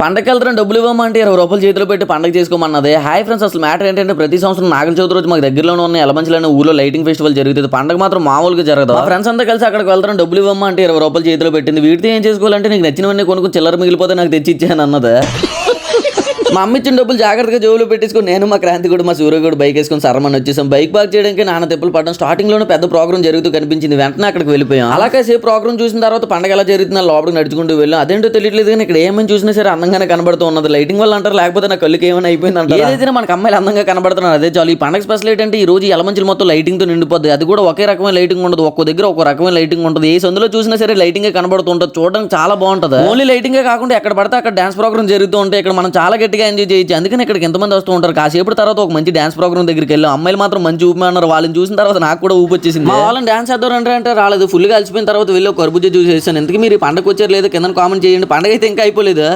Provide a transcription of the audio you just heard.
పండగకి వెళ్తాను డబ్బులు ఇవ్వమంటే 20 రూపాయలు చేతిలో పెట్టి పండగ చేసుకోమన్నది. హాయ్ ఫ్రెండ్స్, అసలు మ్యాటర్ ఏంటంటే ప్రతి సంవత్సరం నాగల చవితి రోజు మాకు దగ్గరలోనే ఉన్న ఎలమంచిలోనే ఊర్లో లైటింగ్ ఫెస్టివల్ జరుగుతుంది. పండగ మాత్రం మామూలుగా జరగదు. మా ఫ్రెండ్స్ అంతా కలిసి అక్కడికి వెళ్తాను డబ్బులు ఇవ్వమంటే 20 రూపాయలు చేతిలో పెట్టింది. వీటితో ఏం చేసుకోవాలంటే నీకు నచ్చినవన్నీ కొనుక్కొని చిల్లర మిగిలిపోతే నాకు తెచ్చి ఇచ్చాను అన్నది. మా అమ్మ ఇచ్చిన డబ్బులు జాగ్రత్తగా జోబులో పెట్టేసుకుని నేను మా క్రాంతి కూడా మా సూర్య కూడా బైక్ వేసుకొని సరమని వచ్చేసాం. బైక్ పార్క్ చేయడానికి నాన్న తిప్పలు పడడం. స్టార్టింగ్ లోనే పెద్ద ప్రోగ్రామ్ జరుగుతూ కనిపించింది. వెంటనే అక్కడికి వెళ్ళిపోయాం. అలా కాసేపు ప్రోగ్రామ్ చూసిన తర్వాత పండగ ఎలా జరుగుతుందో లోపలికి నడుచుకుంటూ వెళ్ళాం. అదేంటో తెలియట్లేదు కానీ ఇక్కడ ఏమని చూసినా సరే అందంగానే కనబడుతూ ఉన్నది. లైటింగ్ వల్ల అంటారు, లేకపోతే నా కళ్ళకి ఏమైనా అయిపోయింది అంటారు. ఏదైతే మనకు అమ్మాయిలు అందంగా కనబడుతున్నారు అదే చాలు. ఈ పండగ స్పెషల్ ఏంటంటే ఈ రోజు ఎలమంచిలు మొత్తం లైటింగ్ తో నిండిపోద్ది. అది కూడా ఒకే రకమైన లైటింగ్ ఉండదు, ఒక్కో దగ్గర ఒక రకమైన లైటింగ్ ఉంటుంది. ఏ సందులో చూసినా సరే లైటింగ్ కనబడుతుంటుంది. చూడడానికి చాలా బాగుంటుంది. ఓన్లీ లైటింగ్ కాకుండా ఎక్కడ పడితే అక్కడ డాన్స్ ప్రోగ్రామ్ జరుగుతూ ఉంటాయి. ఇక్కడ మనం చాలా గట్టిగా ఎంజాయ్ చేయొచ్చు. అందుకని ఇక్కడికి ఎంతమంది వస్తూ ఉంటారు. కాసేపు తర్వాత ఒక మంచి డాన్స్ ప్రోగ్రామ్ దగ్గరికి వెళ్ళాం. అమ్మాయిలు మాత్రం మంచి ఊపమన్నారు. వాళ్ళని చూసిన తర్వాత నాకు కూడా ఊపి వచ్చేసింది. మా వాళ్ళని డాన్స్ చేద్దాం అంటే రాలేదు. ఫుల్గా అలసిపోయిన తర్వాత వెళ్ళి ఒక కర్బూజా జ్యూస్ చేశాను. ఎందుకు మీరు ఈ పండగ వచ్చారు లేదు కింద కామెంట్ చేయండి. పండగ అయితే ఇంకా అయిపోలేదు.